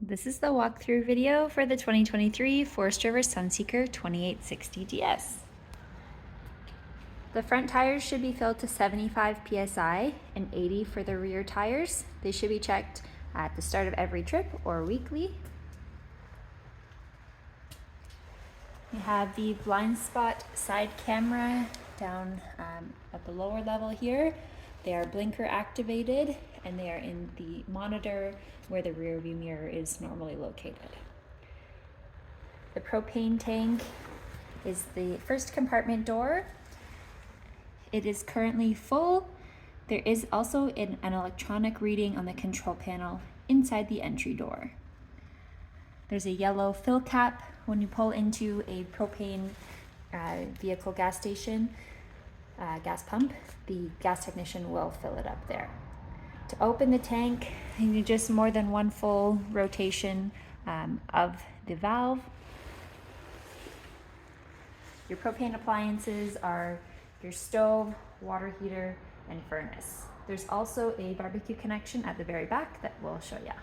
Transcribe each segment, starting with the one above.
This is the walkthrough video for the 2023 Forest River Sunseeker 2860 DS. The front tires should be filled to 75 psi and 80 for the rear tires. They should be checked at the start of every trip or weekly. We have the blind spot side camera down at the lower level here. They are blinker activated and they are in the monitor where the rear view mirror is normally located. The propane tank is the first compartment door. It is currently full. There is also an electronic reading on the control panel inside the entry door. There's a yellow fill cap. When you pull into a propane vehicle gas station, gas pump, the gas technician will fill it up there. To open the tank, you need just more than one full rotation of the valve. Your propane appliances are your stove, water heater, and furnace. There's also a barbecue connection at the very back that we'll show you.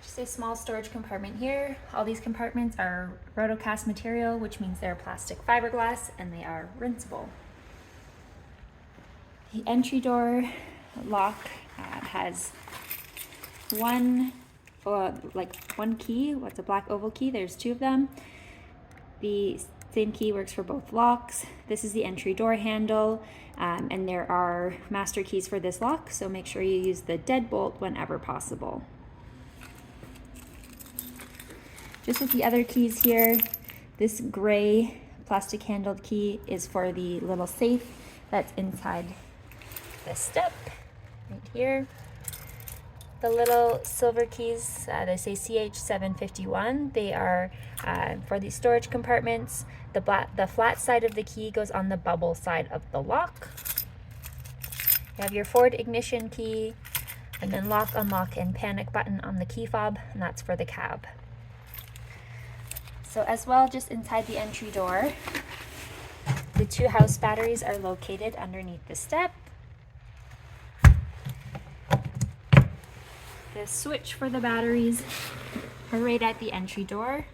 Just a small storage compartment here. All these compartments are rotocast material, which means they're plastic fiberglass and they are rinsable. The entry door lock has one key. What's a black oval key? There's two of them. The same key works for both locks. This is the entry door handle, and there are master keys for this lock, so make sure you use the deadbolt whenever possible. Just like the other keys here, this gray plastic handled key is for the little safe that's inside this step right here. The little silver keys, they say CH751. They are for the storage compartments. The flat side of the key goes on the bubble side of the lock. You have your forward ignition key, and then lock, unlock, and panic button on the key fob, and that's for the cab. So as well, just inside the entry door, the two house batteries are located underneath the step. The switch for the batteries are right at the entry door.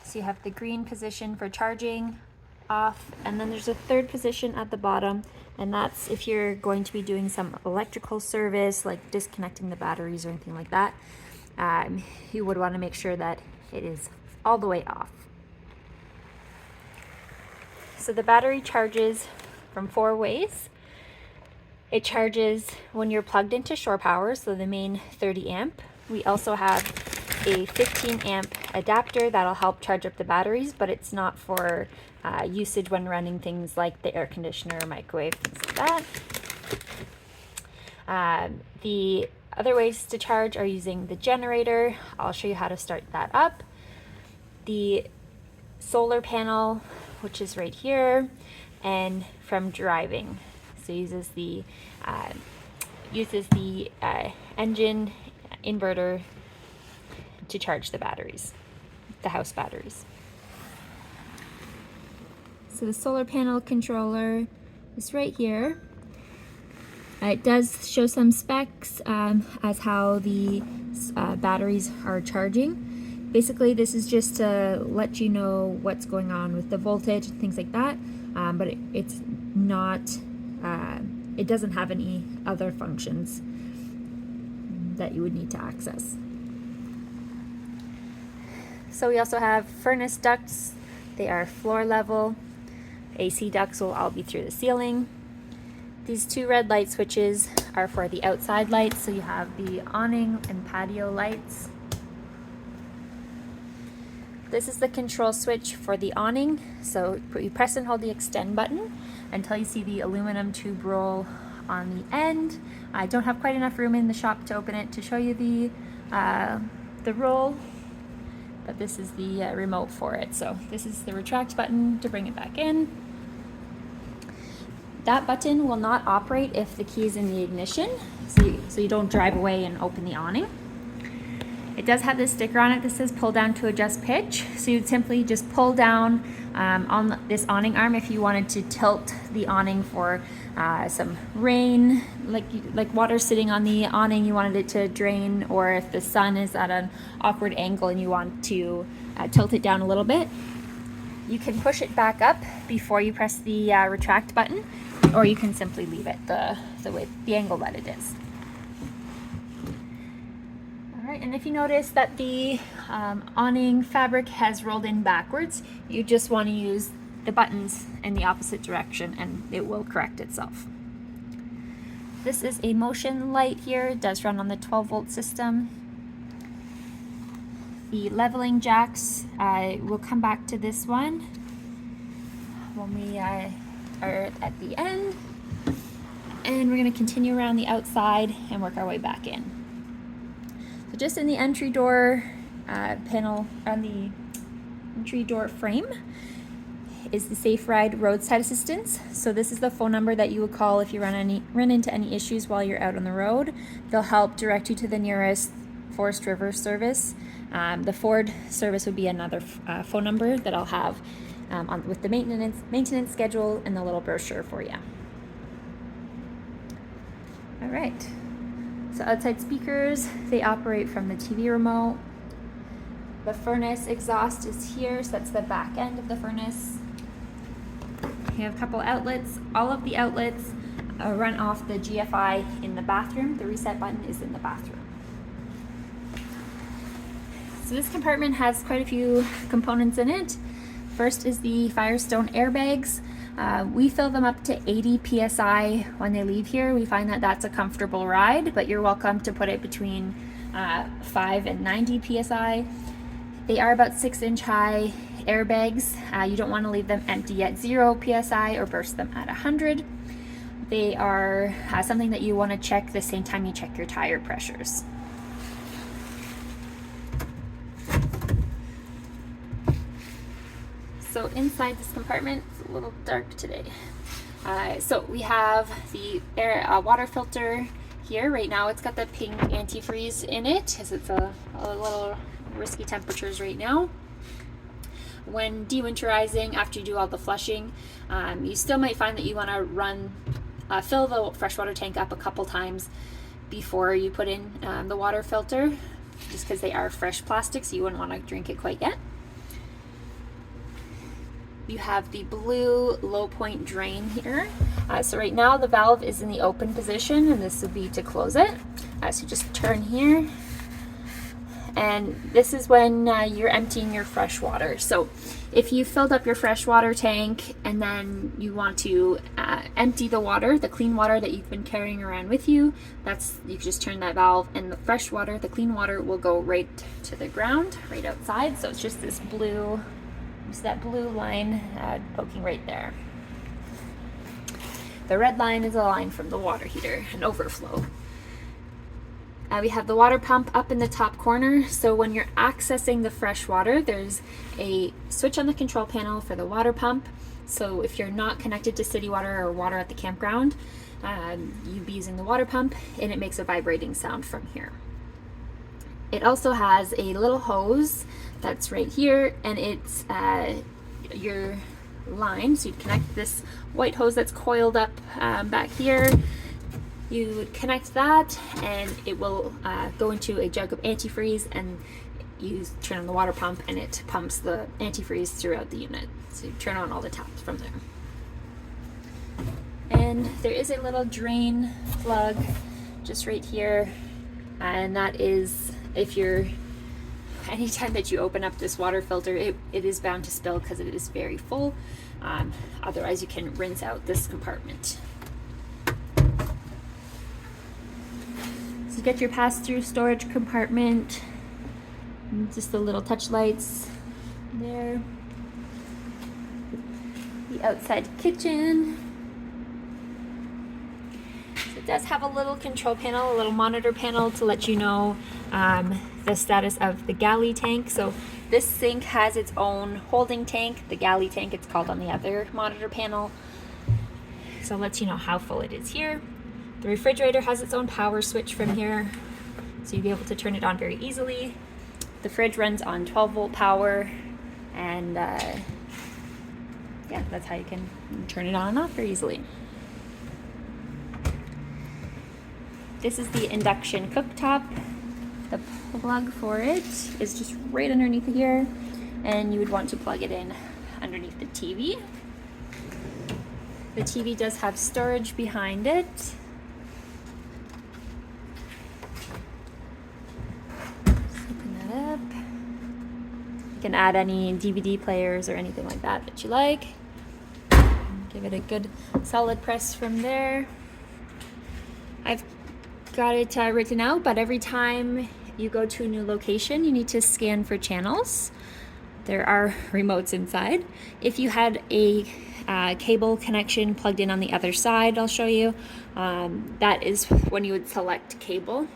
So you have the green position for charging, off, and then there's a third position at the bottom, and that's if you're going to be doing some electrical service, like disconnecting the batteries or anything like that. You would want to make sure that it is all the way off. So the battery charges from 4 ways. It charges when you're plugged into shore power, so the main 30 amp. We also have a 15 amp adapter that'll help charge up the batteries, but it's not for usage when running things like the air conditioner, microwave, things like that. The other ways to charge are using the generator. I'll show you how to start that up. The solar panel, which is right here, and from driving. So uses the engine inverter to charge the batteries, the house batteries. So the solar panel controller is right here. It does show some specs as how the batteries are charging. Basically, this is just to let you know what's going on with the voltage and things like that, but it's not, it doesn't have any other functions that you would need to access. So we also have furnace ducts. They are floor level. AC ducts will all be through the ceiling. These two red light switches are for the outside lights, so you have the awning and patio lights. This is the control switch for the awning. So you press and hold the extend button until you see the aluminum tube roll on the end. I don't have quite enough room in the shop to open it to show you the roll, but this is the remote for it. So this is the retract button to bring it back in. That button will not operate if the key is in the ignition, so you don't drive away and open the awning. It does have this sticker on it that says pull down to adjust pitch. So you'd simply just pull down on this awning arm if you wanted to tilt the awning for some rain, like water sitting on the awning, you wanted it to drain, or if the sun is at an awkward angle and you want to tilt it down a little bit, you can push it back up before you press the retract button, or you can simply leave it the angle that it is. All right, and if you notice that the awning fabric has rolled in backwards, you just want to use the buttons in the opposite direction and it will correct itself. This is a motion light here. It does run on the 12-volt system. The leveling jacks, we'll come back to this one when we are at the end. And we're going to continue around the outside and work our way back in. So just in the entry door panel, on the entry door frame, is the Safe Ride roadside assistance. So this is the phone number that you would call if you run into any issues while you're out on the road. They'll help direct you to the nearest Forest River service. The Ford service would be another phone number that I'll have with the maintenance schedule and the little brochure for you. All right, so outside speakers, they operate from the TV remote. The furnace exhaust is here, so that's the back end of the furnace. You have a couple outlets. All of the outlets run off the GFI in the bathroom. The reset button is in the bathroom. So this compartment has quite a few components in it. First is the Firestone airbags. We fill them up to 80 PSI when they leave here. We find that that's a comfortable ride, but you're welcome to put it between 5 and 90 PSI. They are about 6-inch high airbags. You don't want to leave them empty at 0 PSI or burst them at 100. They are something that you want to check the same time you check your tire pressures. So inside this compartment, it's a little dark today. So we have the water filter here. Right now it's got the pink antifreeze in it, as it's a little risky temperatures right now. When dewinterizing, after you do all the flushing, you still might find that you want to fill the freshwater tank up a couple times before you put in the water filter, just because they are fresh plastics, you wouldn't want to drink it quite yet. You have the blue low point drain here. So right now the valve is in the open position, and this would be to close it. So just turn here, and this is when you're emptying your fresh water. So if you filled up your freshwater tank and then you want to empty the water, the clean water that you've been carrying around with you, you can just turn that valve, and the fresh water, the clean water, will go right to the ground, right outside. So it's just this blue, just that blue line poking right there. The red line is a line from the water heater, an overflow. We have the water pump up in the top corner. So when you're accessing the fresh water, there's a switch on the control panel for the water pump. So if you're not connected to city water or water at the campground, you'd be using the water pump, and it makes a vibrating sound from here. It also has a little hose that's right here, and it's your line. So you'd connect this white hose that's coiled up back here. You would connect that, and it will go into a jug of antifreeze, and you turn on the water pump, and it pumps the antifreeze throughout the unit. So you turn on all the taps from there. And there is a little drain plug just right here, and that is anytime that you open up this water filter, it is bound to spill because it is very full. Otherwise, you can rinse out this compartment. So you get your pass-through storage compartment, and just the little touch lights there. The outside kitchen. So it does have a little control panel, a little monitor panel to let you know the status of the galley tank. So this sink has its own holding tank. The galley tank, it's called on the other monitor panel. So it lets you know how full it is here. The refrigerator has its own power switch from here, so you'll be able to turn it on very easily. The fridge runs on 12-volt power, and yeah, that's how you can turn it on and off very easily. This is the induction cooktop. The plug for it is just right underneath here, and you would want to plug it in underneath the TV. The TV does have storage behind it. Just open that up. You can add any DVD players or anything like that that you like. Give it a good solid press from there. I've got it written out, but every time you go to a new location, you need to scan for channels. There are remotes inside. If you had a cable connection plugged in on the other side, I'll show you. That is when you would select cable.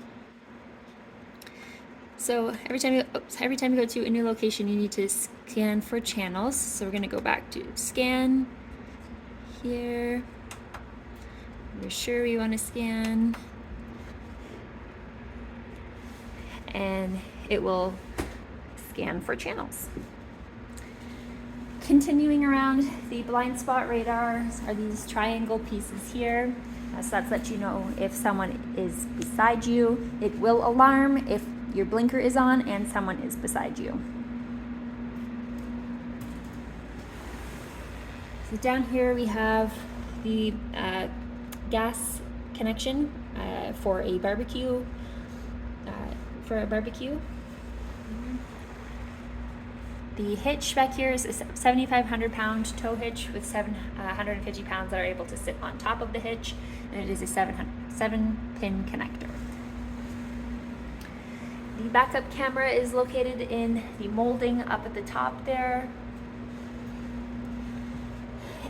So every time you go to a new location, you need to scan for channels. So we're going to go back to scan here. We're sure we want to scan, and it will scan for channels. Continuing around, the blind spot radars are these triangle pieces here. So that's let you know if someone is beside you. It will alarm if your blinker is on and someone is beside you. So down here we have the gas connection for a barbecue. The hitch back here is a 7,500 pound tow hitch with 750 pounds that are able to sit on top of the hitch, and it is a 7-pin connector. The backup camera is located in the molding up at the top there.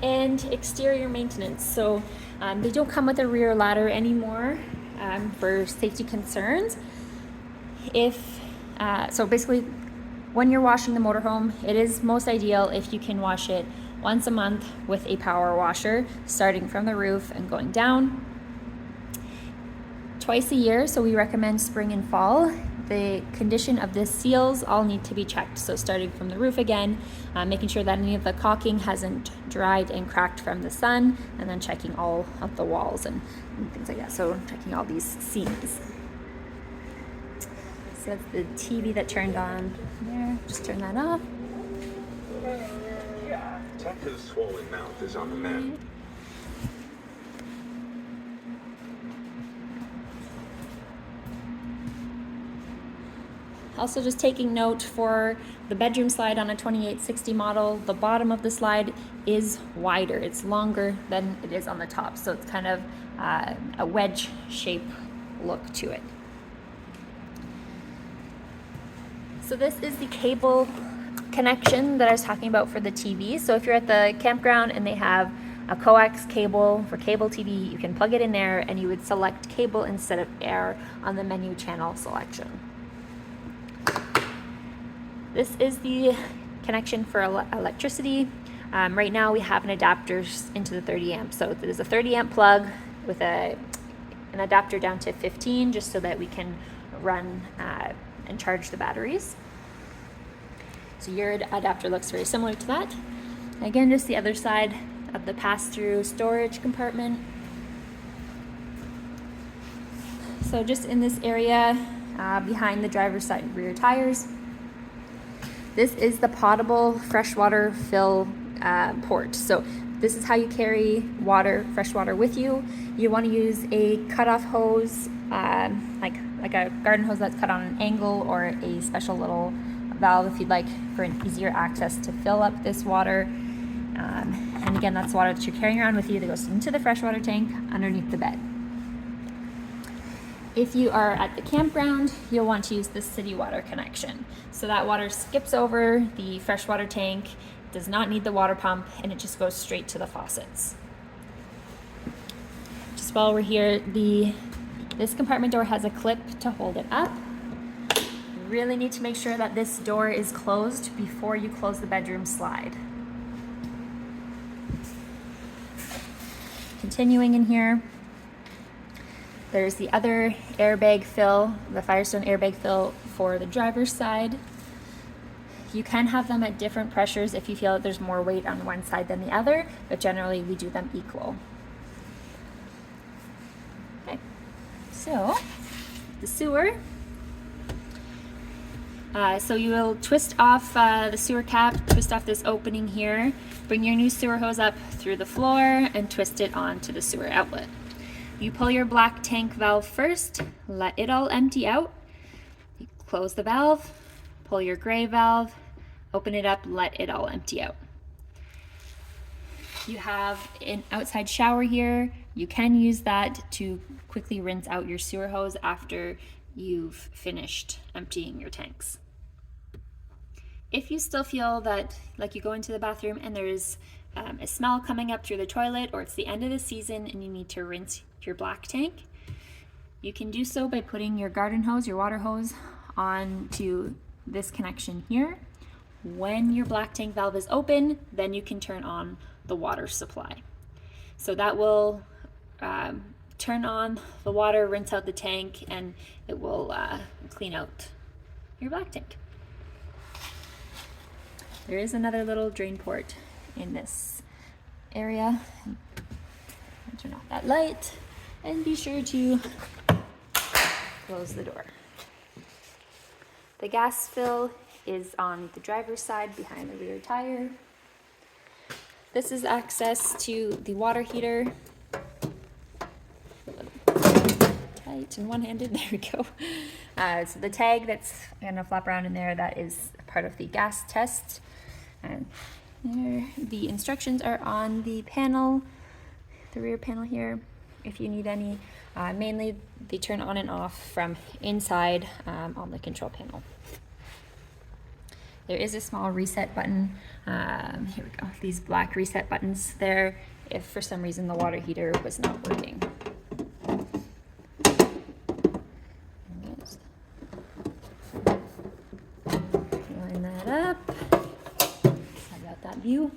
And exterior maintenance. So they don't come with a rear ladder anymore for safety concerns. So basically, when you're washing the motorhome, it is most ideal if you can wash it once a month with a power washer, starting from the roof and going down. Twice a year, so we recommend spring and fall. The condition of the seals all need to be checked. So starting from the roof again, making sure that any of the caulking hasn't dried and cracked from the sun, and then checking all of the walls and things like that. So checking all these seams. So that's the TV that turned on there. Just turn that off. Tucker's swollen mouth is on the mend. Also just taking note for the bedroom slide on a 2860 model, the bottom of the slide is wider. It's longer than it is on the top. So it's kind of a wedge shape look to it. So this is the cable connection that I was talking about for the TV. So if you're at the campground and they have a coax cable for cable TV, you can plug it in there and you would select cable instead of air on the menu channel selection. This is the connection for electricity. Right now we have an adapter into the 30 amp. So there's a 30 amp plug with an adapter down to 15 just so that we can run and charge the batteries. So your adapter looks very similar to that. Again, just the other side of the pass-through storage compartment. So just in this area behind the driver's side rear tires. This is the potable freshwater fill port. So this is how you carry fresh water with you. You want to use a cutoff hose, like a garden hose that's cut on an angle, or a special little valve if you'd like for an easier access to fill up this water. And again, that's water that you're carrying around with you that goes into the freshwater tank underneath the bed. If you are at the campground, you'll want to use the city water connection. So that water skips over the freshwater tank, does not need the water pump, and it just goes straight to the faucets. Just while we're here, this compartment door has a clip to hold it up. You really need to make sure that this door is closed before you close the bedroom slide. Continuing in here, there's the other airbag fill, the Firestone airbag fill for the driver's side. You can have them at different pressures if you feel that there's more weight on one side than the other, but generally we do them equal. Okay, So, the sewer. So you will twist off the sewer cap, twist off this opening here, bring your new sewer hose up through the floor and twist it onto the sewer outlet. You pull your black tank valve first, let it all empty out. You close the valve, pull your gray valve, open it up, let it all empty out. You have an outside shower here. You can use that to quickly rinse out your sewer hose after you've finished emptying your tanks. If you still feel that, like, you go into the bathroom and there's a smell coming up through the toilet, or it's the end of the season and you need to rinse your black tank, you can do so by putting your garden hose, your water hose, onto this connection here. When your black tank valve is open, then you can turn on the water supply. So that will turn on the water, rinse out the tank, and it will clean out your black tank. There is another little drain port in this area. I'll turn off that light and be sure to close the door. The gas fill is on the driver's side behind the rear tire. This is access to the water heater. Tight and one-handed, there we go. So the tag that's gonna flap around in there, that is part of the gas test. And there, the instructions are on the panel, the rear panel here. If you need any, mainly they turn on and off from inside on the control panel. There is a small reset button. Here we go. These black reset buttons there if for some reason the water heater was not working. Line that up. I got that view.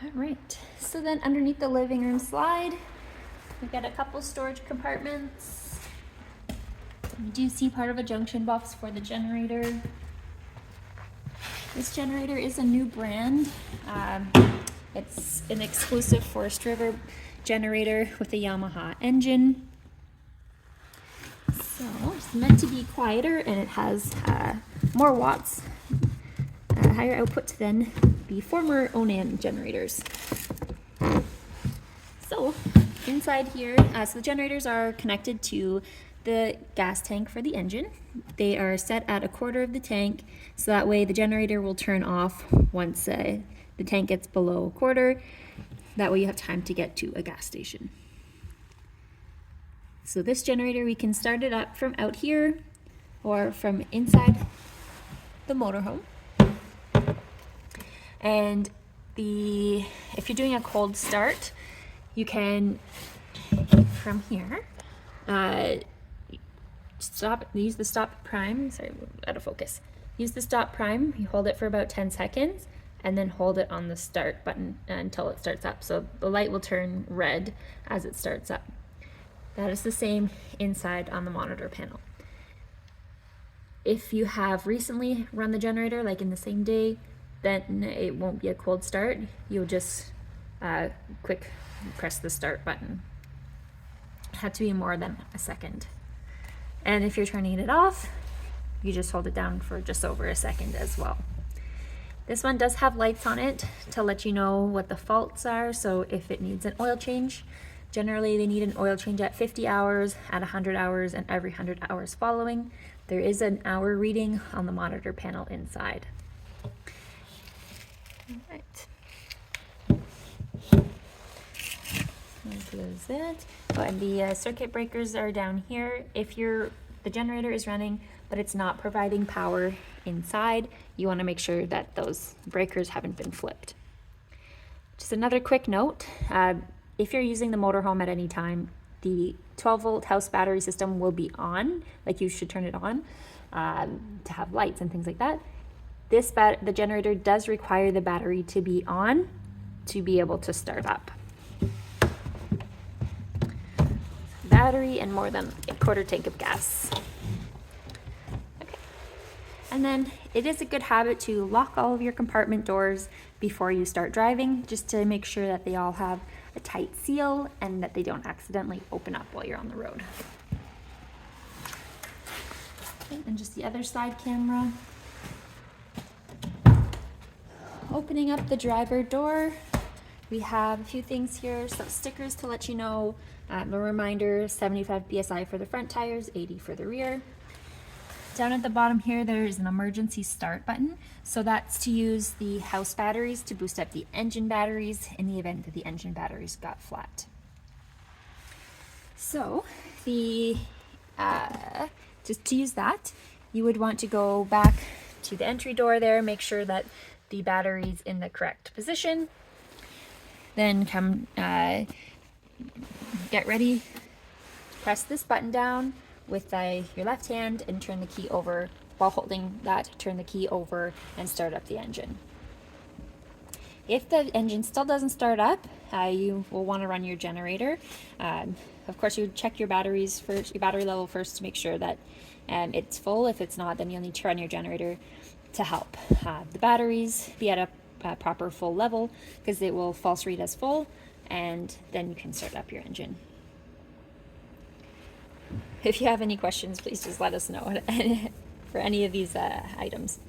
All right. So then underneath the living room slide, we've got a couple storage compartments. You do see part of a junction box for the generator. This generator is a new brand. It's an exclusive Forest River generator with a Yamaha engine. So it's meant to be quieter, and it has more watts, higher output than the former Onan generators. So inside here, so the generators are connected to the gas tank for the engine. They are set at 1/4 of the tank, so that way the generator will turn off once the tank gets below 1/4. That way you have time to get to a gas station. So this generator, we can start it up from out here or from inside the motorhome. And if you're doing a cold start, you can, from here, use the stop prime, sorry, out of focus. Use the stop prime, you hold it for about 10 seconds, and then hold it on the start button until it starts up. So the light will turn red as it starts up. That is the same inside on the monitor panel. If you have recently run the generator, like in the same day, then it won't be a cold start. You'll just quick press the start button. It had to be more than a second. And if you're turning it off, you just hold it down for just over a second as well. This one does have lights on it to let you know what the faults are. So if it needs an oil change, generally they need an oil change at 50 hours, at 100 hours, and every 100 hours following. There is an hour reading on the monitor panel inside. All right. Close it. Oh, and the circuit breakers are down here. If the generator is running, but it's not providing power inside, you want to make sure that those breakers haven't been flipped. Just another quick note, if you're using the motorhome at any time, the 12-volt house battery system will be on, like you should turn it on to have lights and things like that. The generator does require the battery to be on to be able to start up. Battery and more than 1/4 tank of gas. Okay. And then it is a good habit to lock all of your compartment doors before you start driving, just to make sure that they all have a tight seal and that they don't accidentally open up while you're on the road. Okay, and just the other side camera. Opening up the driver door, we have a few things here, some stickers to let you know. A reminder, 75 psi for the front tires, 80 for the rear. Down at the bottom here, there's an emergency start button. So that's to use the house batteries to boost up the engine batteries in the event that the engine batteries got flat. So just to use that, you would want to go back to the entry door there, make sure that the battery's in the correct position. Then come get ready, press this button down with your left hand and turn the key over. While holding that, turn the key over and start up the engine. If the engine still doesn't start up, you will want to run your generator. Of course, you would check your batteries first, your battery level first, to make sure that it's full. If it's not, then you'll need to run your generator to help the batteries be at a proper full level, because it will false read as full, and then you can start up your engine. If you have any questions, please just let us know for any of these items.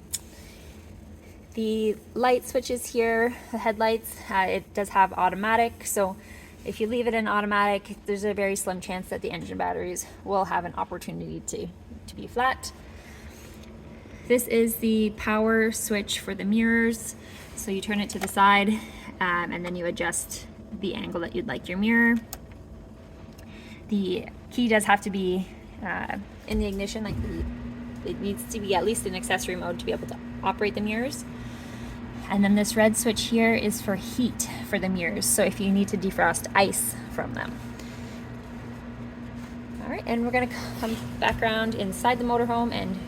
The light switches here, the headlights, it does have automatic, so if you leave it in automatic, there's a very slim chance that the engine batteries will have an opportunity to be flat. This is the power switch for the mirrors. So you turn it to the side and then you adjust the angle that you'd like your mirror. The key does have to be in the ignition, like it needs to be at least in accessory mode to be able to operate the mirrors. And then this red switch here is for heat for the mirrors, so if you need to defrost ice from them. All right, and we're gonna come back around inside the motorhome and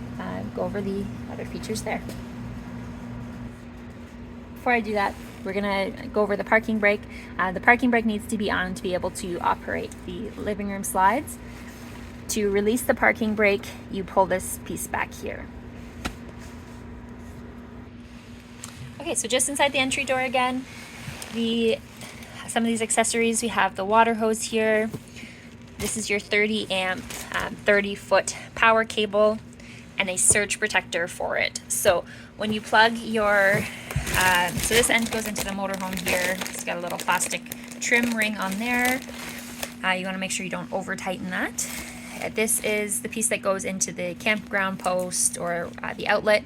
go over the other features there. Before I do that, we're gonna go over the parking brake. The parking brake needs to be on to be able to operate the living room slides. To release the parking brake, you pull this piece back here. Okay, so just inside the entry door again, some of these accessories, we have the water hose here. This is your 30 amp, 30 foot power cable and a surge protector for it. So when you plug your, so this end goes into the motorhome here. It's got a little plastic trim ring on there. You wanna make sure you don't over tighten that. This is the piece that goes into the campground post or the outlet.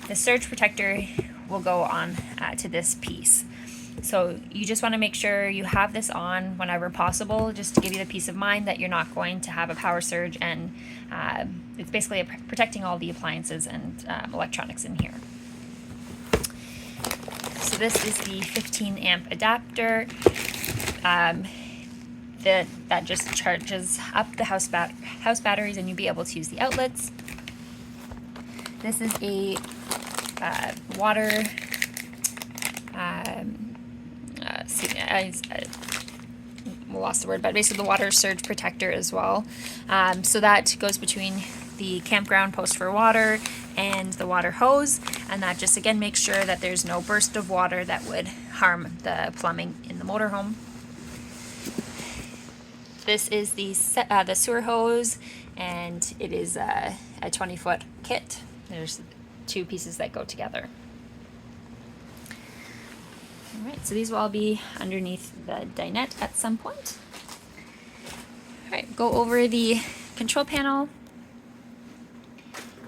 The surge protector will go on to this piece. So you just want to make sure you have this on whenever possible, just to give you the peace of mind that you're not going to have a power surge, and it's basically protecting all the appliances and electronics in here. So this is the 15 amp adapter that just charges up the house batteries, and you'll be able to use the outlets. This is a water lost the word, but basically the water surge protector as well. So that goes between the campground post for water and the water hose, and that just again makes sure that there's no burst of water that would harm the plumbing in the motorhome. This is the sewer hose, and it is a 20-foot kit. There's two pieces that go together. All right, so these will all be underneath the dinette at some point. All right, go over the control panel.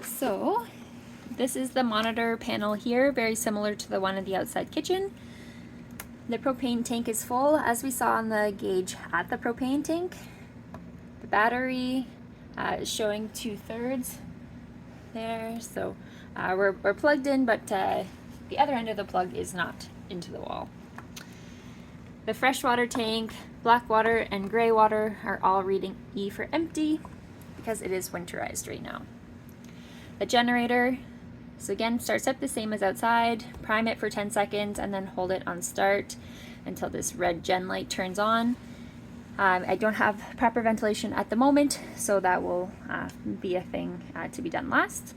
So this is the monitor panel here, very similar to the one in the outside kitchen. The propane tank is full, as we saw on the gauge at the propane tank. The battery is showing 2/3 there, so we're plugged in, but the other end of the plug is not into the wall. The freshwater tank, black water, and gray water are all reading E for empty because it is winterized right now. The generator, so again, starts up the same as outside. Prime it for 10 seconds and then hold it on start until this red gen light turns on. I don't have proper ventilation at the moment, so that will be a thing to be done last.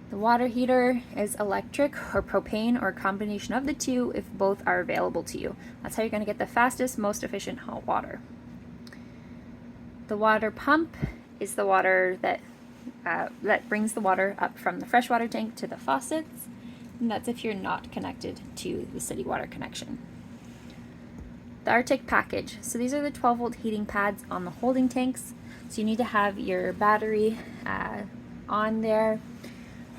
The water heater is electric or propane or a combination of the two if both are available to you. That's how you're going to get the fastest, most efficient hot water. The water pump is the water that brings the water up from the freshwater tank to the faucets, and that's if you're not connected to the city water connection. The Arctic package. So these are the 12-volt heating pads on the holding tanks. So you need to have your battery on there,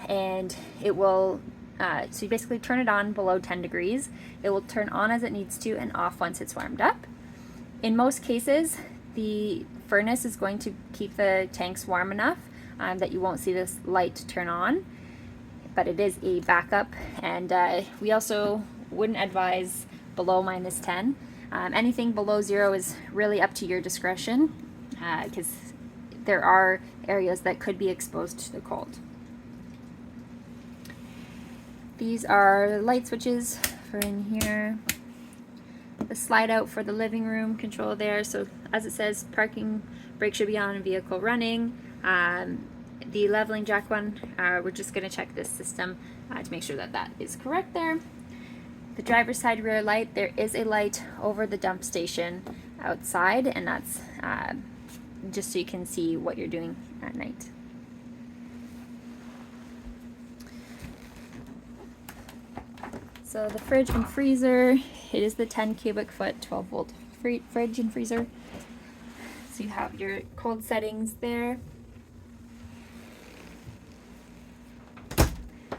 and it will, so you basically turn it on below 10 degrees. It will turn on as it needs to and off once it's warmed up. In most cases, the furnace is going to keep the tanks warm enough that you won't see this light turn on, but it is a backup, and we also wouldn't advise below -10. Anything below 0 is really up to your discretion, because there are areas that could be exposed to the cold. These are light switches for in here. The slide out for the living room control there. So as it says, parking brake should be on and vehicle running. The leveling jack one, we're just going to check this system to make sure that that is correct there. The driver's side rear light, there is a light over the dump station outside, and that's just so you can see what you're doing at night. So the fridge and freezer, it is the 10 cubic foot 12-volt fridge and freezer. So you have your cold settings there.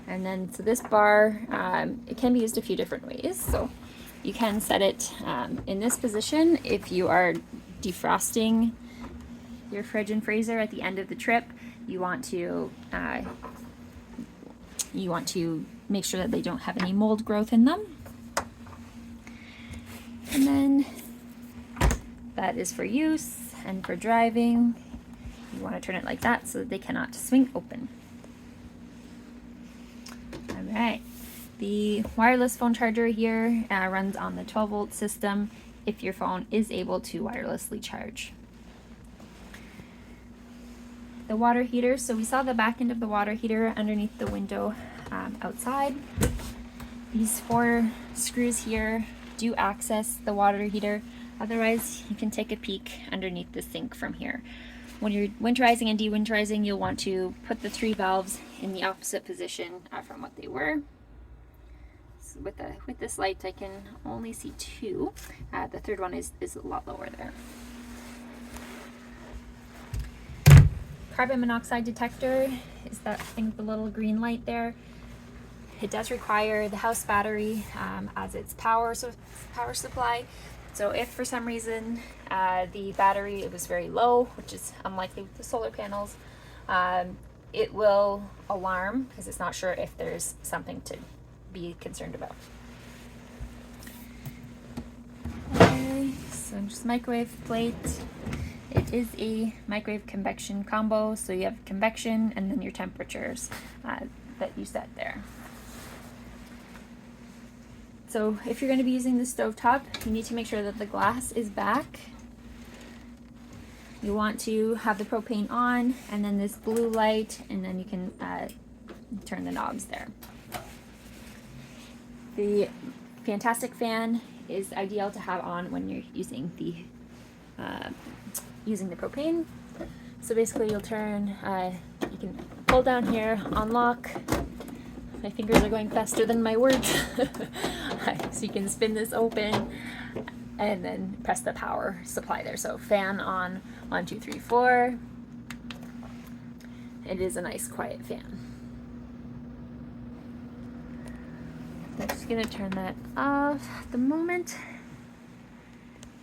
And then, so this bar, it can be used a few different ways. So you can set it in this position if you are defrosting your fridge and freezer at the end of the trip. You want to make sure that they don't have any mold growth in them. And then that is for use, and for driving, you want to turn it like that so that they cannot swing open. Alright, the wireless phone charger here runs on the 12-volt system if your phone is able to wirelessly charge. The water heater, so we saw the back end of the water heater underneath the window outside. These 4 screws here do access the water heater. Otherwise, you can take a peek underneath the sink from here. When you're winterizing and dewinterizing, you'll want to put the 3 valves in the opposite position from what they were. So with this light, I can only see 2. The third one is a lot lower there. Carbon monoxide detector is that thing with the little green light there. It does require the house battery as its power supply. So if for some reason the battery was very low, which is unlikely with the solar panels, it will alarm because it's not sure if there's something to be concerned about. Okay, so just microwave plate. It is a microwave convection combo, so you have convection and then your temperatures that you set there. So if you're going to be using the stovetop, you need to make sure that the glass is back. You want to have the propane on, and then this blue light, and then you can turn the knobs there. The Fantastic fan is ideal to have on when you're using the propane. So basically you'll turn, you can pull down here, unlock. My fingers are going faster than my words. So you can spin this open and then press the power supply there. So fan on 1, 2, 3, 4. It is a nice quiet fan. I'm just gonna turn that off at the moment.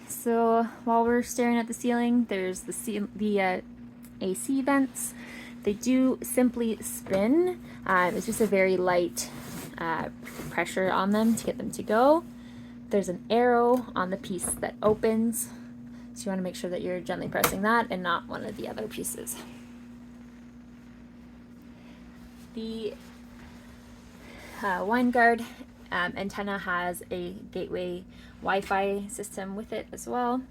So while we're staring at the ceiling, there's the AC vents. They do simply spin. It's just a very light pressure on them to get them to go. There's an arrow on the piece that opens, so you want to make sure that you're gently pressing that and not one of the other pieces. The WineGuard antenna has a gateway Wi-Fi system with it as well.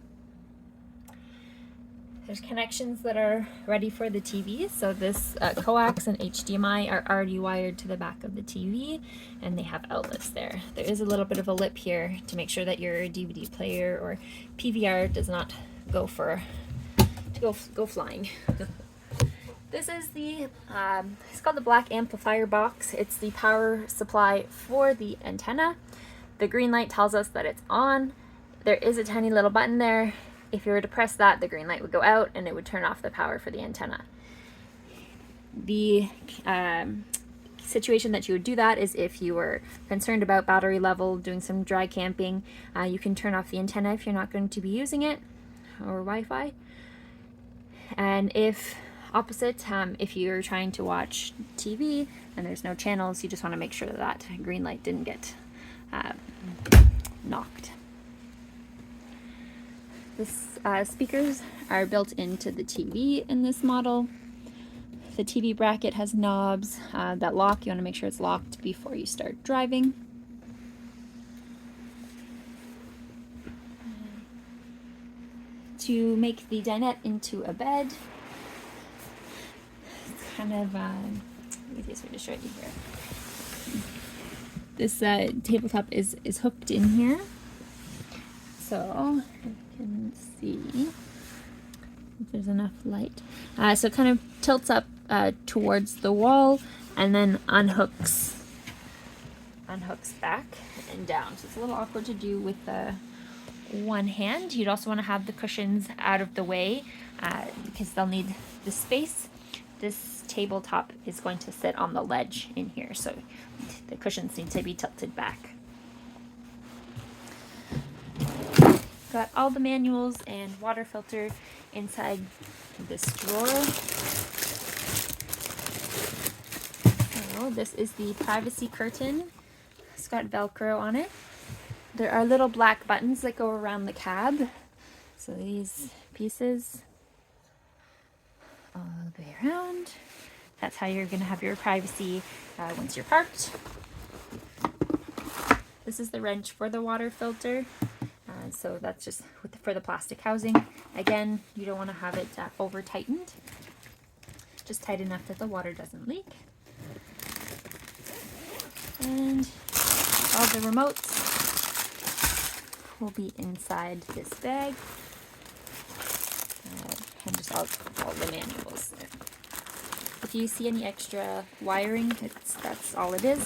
There's connections that are ready for the TV. So this coax and HDMI are already wired to the back of the TV, and they have outlets there. There is a little bit of a lip here to make sure that your DVD player or PVR does not go flying. This is the it's called the black amplifier box. It's the power supply for the antenna. The green light tells us that it's on. There is a tiny little button there. If you were to press that, the green light would go out and it would turn off the power for the antenna. The situation that you would do that is if you were concerned about battery level, doing some dry camping, you can turn off the antenna if you're not going to be using it, or Wi-Fi. And if if you're trying to watch TV and there's no channels, you just want to make sure that that green light didn't get knocked. The speakers are built into the TV in this model. The TV bracket has knobs that lock. You want to make sure it's locked before you start driving. To make the dinette into a bed, it's kind of easiest way to show you here. This tabletop is hooked in here, so you can see if there's enough light. So it kind of tilts up towards the wall and then unhooks back and down. So it's a little awkward to do with one hand. You'd also want to have the cushions out of the way because they'll need the space. This tabletop is going to sit on the ledge in here, so the cushions need to be tilted back. Got all the manuals and water filter inside this drawer. So this is the privacy curtain. It's got Velcro on it. There are little black buttons that go around the cab. So these pieces all the way around. That's how you're going to have your privacy once you're parked. This is the wrench for the water filter. So that's just for the plastic housing. Again, you don't want to have it over tightened. Just tight enough that the water doesn't leak. And all the remotes will be inside this bag. And just all the manuals there. If you see any extra wiring, that's all it is.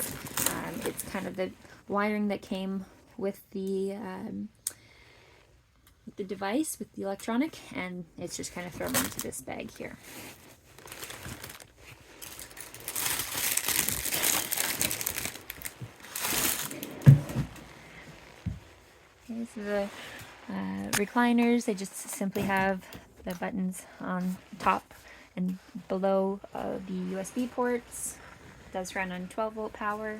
It's kind of the wiring that came with the device, with the electronic, and it's just kind of thrown into this bag here. Okay, so the recliners, they just simply have the buttons on top and below the USB ports. It does run on 12-volt power.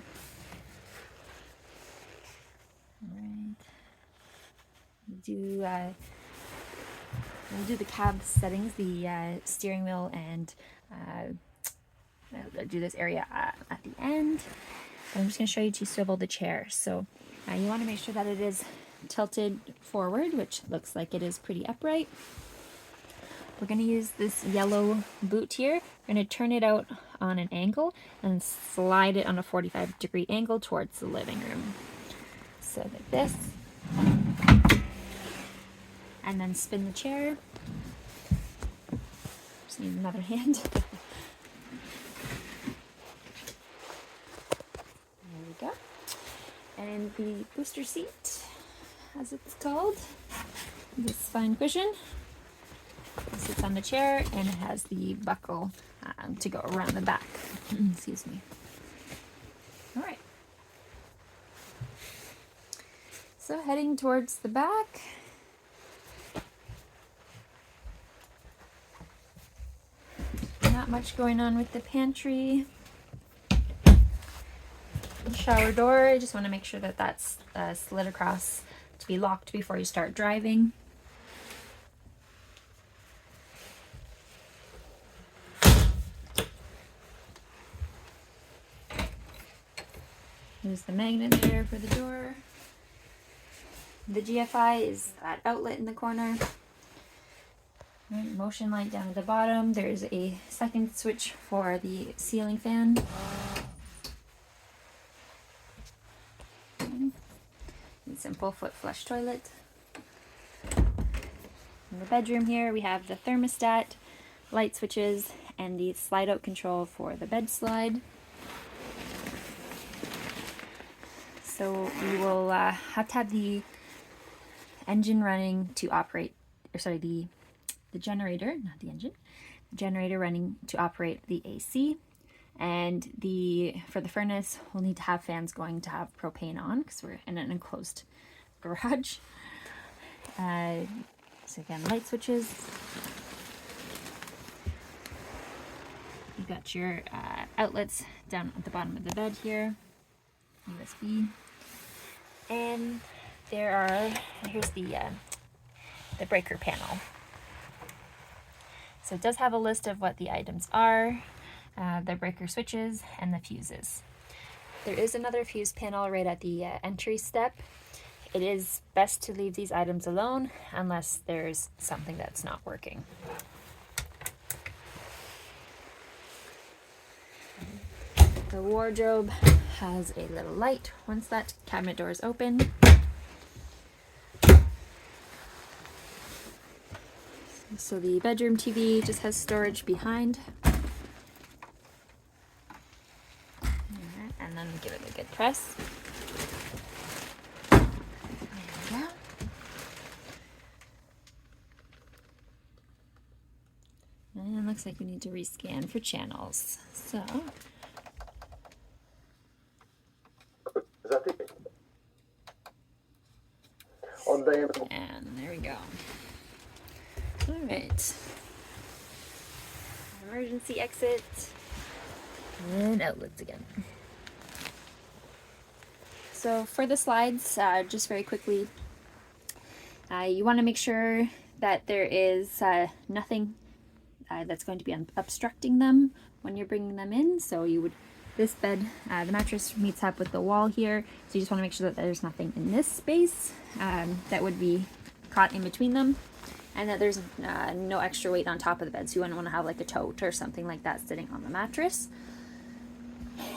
Alright. We'll do the cab settings, the steering wheel, and I'll do this area at the end. But I'm just going to show you to swivel the chair. So you want to make sure that it is tilted forward, which looks like it is pretty upright. We're going to use this yellow boot here. We're going to turn it out on an angle and slide it on a 45-degree angle towards the living room. So like this. And then spin the chair. Just need another hand. There we go. And the booster seat, as it's called, this fine cushion. It sits on the chair and it has the buckle to go around the back. Excuse me. All right. So heading towards the back. Not much going on with the pantry. The shower door, I just want to make sure that that's slid across to be locked before you start driving. There's the magnet there for the door. The GFI is that outlet in the corner. Right, motion light down at the bottom. There's a second switch for the ceiling fan. Simple foot flush toilet. In the bedroom here we have the thermostat, light switches, and the slide out control for the bed slide. So you will have to have the engine running to operate, or sorry, the generator, not the engine, the generator running to operate the AC. And for the furnace, we'll need to have fans going to have propane on because we're in an enclosed garage. So again, light switches. You've got your outlets down at the bottom of the bed here, USB. And here's the breaker panel. So it does have a list of what the items are, the breaker switches, and the fuses. There is another fuse panel right at the entry step. It is best to leave these items alone unless there's something that's not working. The wardrobe has a little light once that cabinet door is open. So the bedroom TV just has storage behind. And then give it a good press. There we go. And it looks like we need to rescan for channels. So and there we go. All right. Emergency exit and outlets again. So for the slides, just very quickly, you want to make sure that there is nothing that's going to be obstructing them when you're bringing them in. So this bed, the mattress meets up with the wall here, so you just want to make sure that there's nothing in this space that would be caught in between them, and that there's no extra weight on top of the bed, so you wouldn't want to have like a tote or something like that sitting on the mattress.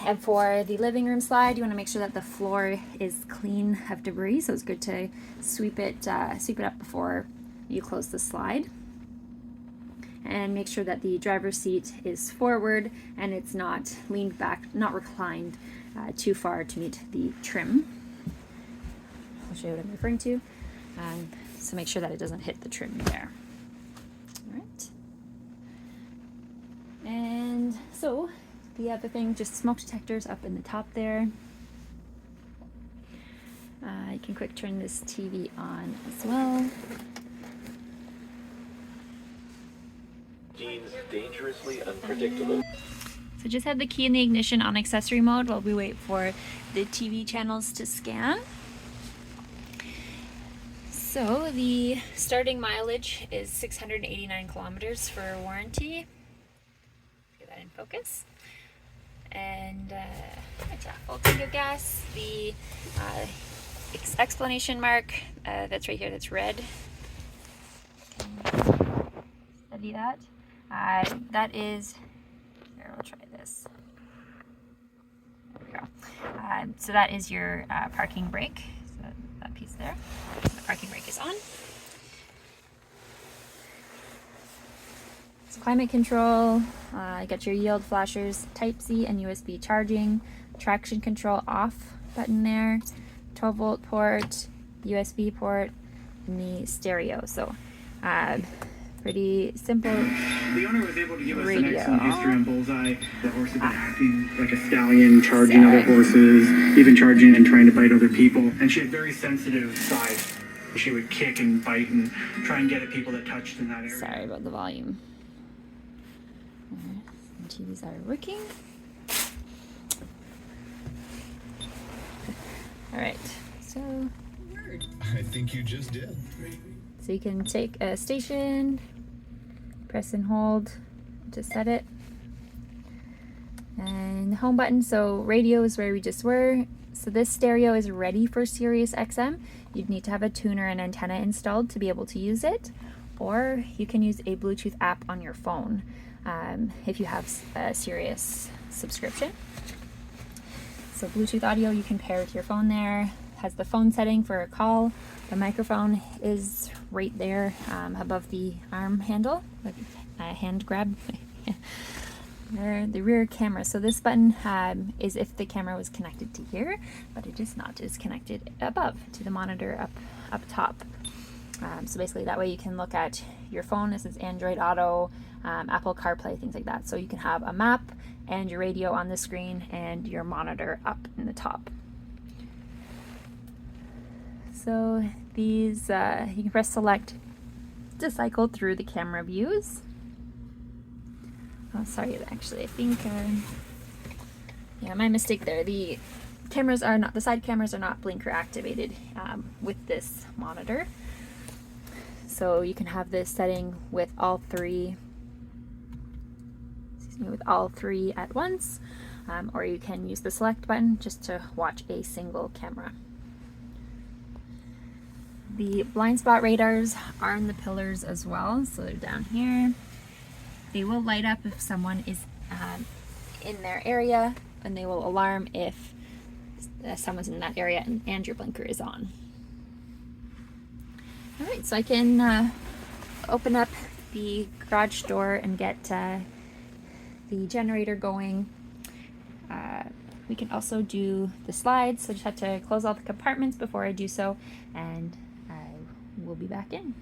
And for the living room slide, you want to make sure that the floor is clean of debris, so it's good to sweep it up before you close the slide. And make sure that the driver's seat is forward and it's not leaned back, not reclined too far to meet the trim. I'll show you what I'm referring to. So make sure that it doesn't hit the trim there. All right. And so the other thing, just smoke detectors up in the top there. You can quick turn this TV on as well. Gene's dangerously unpredictable. So just have the key in the ignition on accessory mode while we wait for the TV channels to scan. So the starting mileage is 689 kilometers for warranty. Get that in focus. And full tank of gas. The explanation mark that's right here, that's red. Study that. That is, here, we'll try this. There we go. So that is your parking brake. So that piece there. The parking brake is on. So climate control, you got your yield flashers, Type-C and USB charging, traction control off button there, 12-volt port, USB port, and the stereo. So pretty simple. The owner was able to give us radio. an excellent history on Bullseye. The horse had been acting like a stallion, charging other horses, even charging and trying to bite other people. And she had very sensitive sides. She would kick and bite and try and get at people that touched in that area. Sorry about the volume. The TVs are working. All right, so I think you just did. So you can take a station, press and hold to set it. And the home button, so radio is where we just were. So this stereo is ready for Sirius XM. You'd need to have a tuner and antenna installed to be able to use it. or you can use a Bluetooth app on your phone if you have a Sirius subscription. So Bluetooth audio you can pair with your phone there. Has the phone setting for a call. The microphone is right there above the arm handle, the hand grab. There, the rear camera. So this button is if the camera was connected to here, but it is not. It's connected above to the monitor up top. So basically that way you can look at your phone. This is Android Auto, Apple CarPlay, things like that. So you can have a map and your radio on the screen and your monitor up in the top. So these, you can press select to cycle through the camera views. Oh, sorry, actually, I think, yeah, my mistake there. The cameras are not, the side cameras are not blinker activated with this monitor. So you can have this setting with all three, at once, or you can use the select button just to watch a single camera. The blind spot radars are in the pillars as well, so they're down here. They will light up if someone is in their area, and they will alarm if someone's in that area and your blinker is on. All right, so I can open up the garage door and get the generator going. We can also do the slides, so just have to close all the compartments before I do so, and I will be back in.